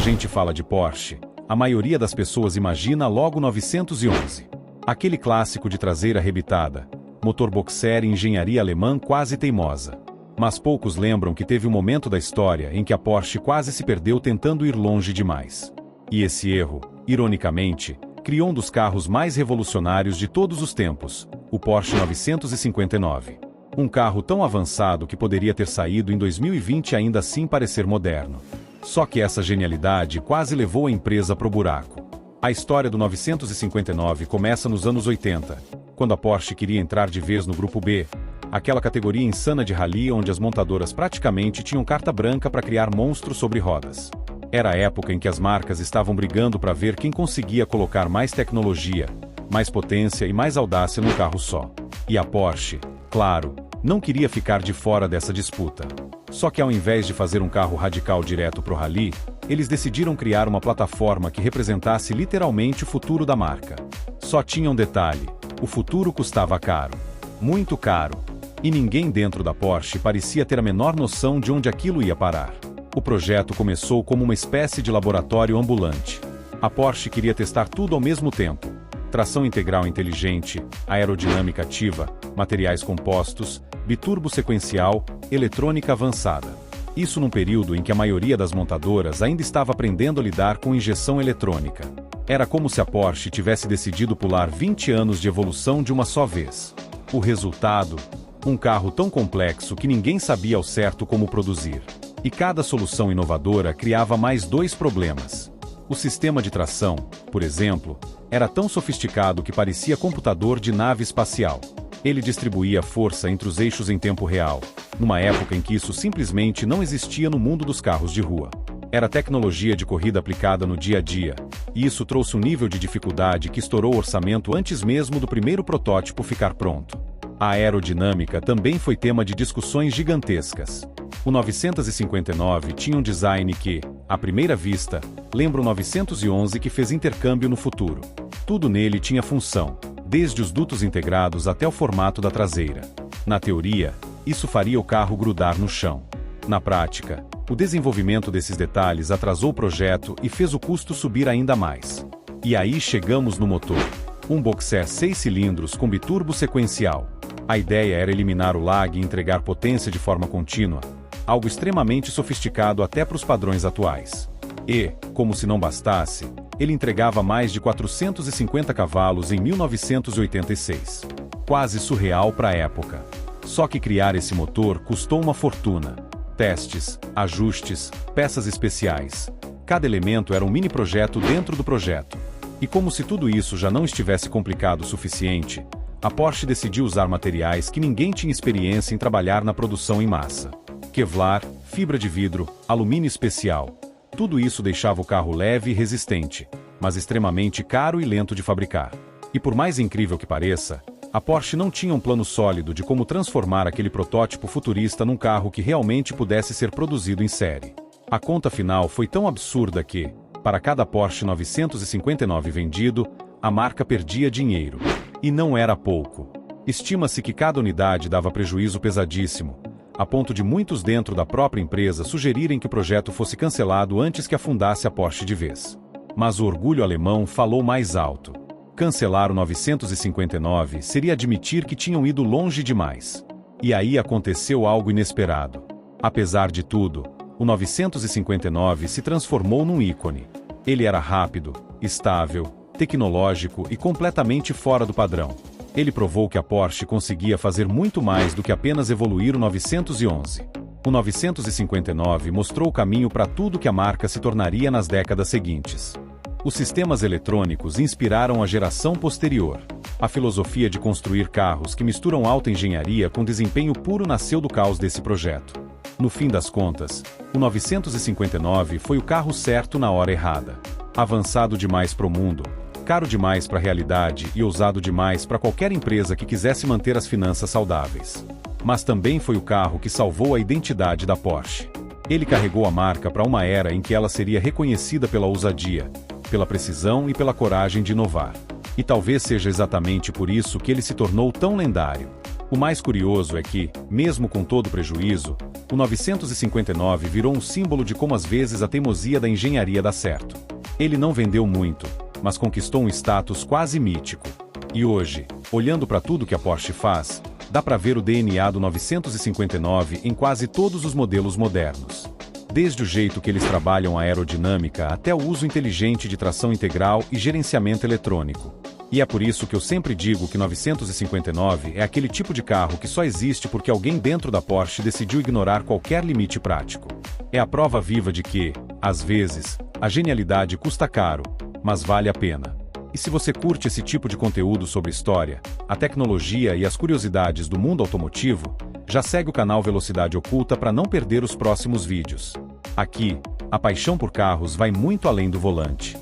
gente fala de Porsche, a maioria das pessoas imagina logo 911. Aquele clássico de traseira arrebitada, motor boxer e engenharia alemã quase teimosa. Mas poucos lembram que teve um momento da história em que a Porsche quase se perdeu tentando ir longe demais. E esse erro, ironicamente, criou um dos carros mais revolucionários de todos os tempos, o Porsche 959. Um carro tão avançado que poderia ter saído em 2020 e ainda assim parecer moderno. Só que essa genialidade quase levou a empresa pro buraco. A história do 959 começa nos anos 80, quando a Porsche queria entrar de vez no Grupo B, aquela categoria insana de rally onde as montadoras praticamente tinham carta branca para criar monstros sobre rodas. Era a época em que as marcas estavam brigando para ver quem conseguia colocar mais tecnologia, mais potência e mais audácia num carro só. E a Porsche, claro, não queria ficar de fora dessa disputa. Só que ao invés de fazer um carro radical direto pro rally, eles decidiram criar uma plataforma que representasse literalmente o futuro da marca. Só tinha um detalhe: o futuro custava caro. Muito caro. E ninguém dentro da Porsche parecia ter a menor noção de onde aquilo ia parar. O projeto começou como uma espécie de laboratório ambulante. A Porsche queria testar tudo ao mesmo tempo: tração integral inteligente, aerodinâmica ativa, materiais compostos, biturbo sequencial, eletrônica avançada. Isso num período em que a maioria das montadoras ainda estava aprendendo a lidar com injeção eletrônica. Era como se a Porsche tivesse decidido pular 20 anos de evolução de uma só vez. O resultado? Um carro tão complexo que ninguém sabia ao certo como produzir. E cada solução inovadora criava mais dois problemas. O sistema de tração, por exemplo, era tão sofisticado que parecia computador de nave espacial. Ele distribuía força entre os eixos em tempo real, numa época em que isso simplesmente não existia no mundo dos carros de rua. Era tecnologia de corrida aplicada no dia a dia, e isso trouxe um nível de dificuldade que estourou o orçamento antes mesmo do primeiro protótipo ficar pronto. A aerodinâmica também foi tema de discussões gigantescas. O 959 tinha um design que, à primeira vista, lembra o 911 que fez intercâmbio no futuro. Tudo nele tinha função, desde os dutos integrados até o formato da traseira. Na teoria, isso faria o carro grudar no chão. Na prática, o desenvolvimento desses detalhes atrasou o projeto e fez o custo subir ainda mais. E aí chegamos no motor. Um boxer 6 cilindros com biturbo sequencial. A ideia era eliminar o lag e entregar potência de forma contínua, algo extremamente sofisticado até para os padrões atuais. E, como se não bastasse, ele entregava mais de 450 cavalos em 1986. Quase surreal para a época. Só que criar esse motor custou uma fortuna. Testes, ajustes, peças especiais. Cada elemento era um mini projeto dentro do projeto. E como se tudo isso já não estivesse complicado o suficiente, a Porsche decidiu usar materiais que ninguém tinha experiência em trabalhar na produção em massa. Kevlar, fibra de vidro, alumínio especial. Tudo isso deixava o carro leve e resistente, mas extremamente caro e lento de fabricar. E por mais incrível que pareça, a Porsche não tinha um plano sólido de como transformar aquele protótipo futurista num carro que realmente pudesse ser produzido em série. A conta final foi tão absurda que, para cada Porsche 959 vendido, a marca perdia dinheiro. E não era pouco. Estima-se que cada unidade dava prejuízo pesadíssimo, a ponto de muitos dentro da própria empresa sugerirem que o projeto fosse cancelado antes que afundasse a Porsche de vez. Mas o orgulho alemão falou mais alto. Cancelar o 959 seria admitir que tinham ido longe demais. E aí aconteceu algo inesperado. Apesar de tudo, o 959 se transformou num ícone. Ele era rápido, estável, tecnológico e completamente fora do padrão. Ele provou que a Porsche conseguia fazer muito mais do que apenas evoluir o 911. O 959 mostrou o caminho para tudo que a marca se tornaria nas décadas seguintes. Os sistemas eletrônicos inspiraram a geração posterior. A filosofia de construir carros que misturam alta engenharia com desempenho puro nasceu do caos desse projeto. No fim das contas, o 959 foi o carro certo na hora errada. Avançado demais para o mundo, caro demais para a realidade e ousado demais para qualquer empresa que quisesse manter as finanças saudáveis. Mas também foi o carro que salvou a identidade da Porsche. Ele carregou a marca para uma era em que ela seria reconhecida pela ousadia, pela precisão e pela coragem de inovar. E talvez seja exatamente por isso que ele se tornou tão lendário. O mais curioso é que, mesmo com todo o prejuízo, o 959 virou um símbolo de como às vezes a teimosia da engenharia dá certo. Ele não vendeu muito, mas conquistou um status quase mítico. E hoje, olhando para tudo que a Porsche faz, dá para ver o DNA do 959 em quase todos os modelos modernos. Desde o jeito que eles trabalham a aerodinâmica até o uso inteligente de tração integral e gerenciamento eletrônico. E é por isso que eu sempre digo que 959 é aquele tipo de carro que só existe porque alguém dentro da Porsche decidiu ignorar qualquer limite prático. É a prova viva de que, às vezes, a genialidade custa caro, mas vale a pena. E se você curte esse tipo de conteúdo sobre história, a tecnologia e as curiosidades do mundo automotivo, já segue o canal Velocidade Oculta para não perder os próximos vídeos. Aqui, a paixão por carros vai muito além do volante.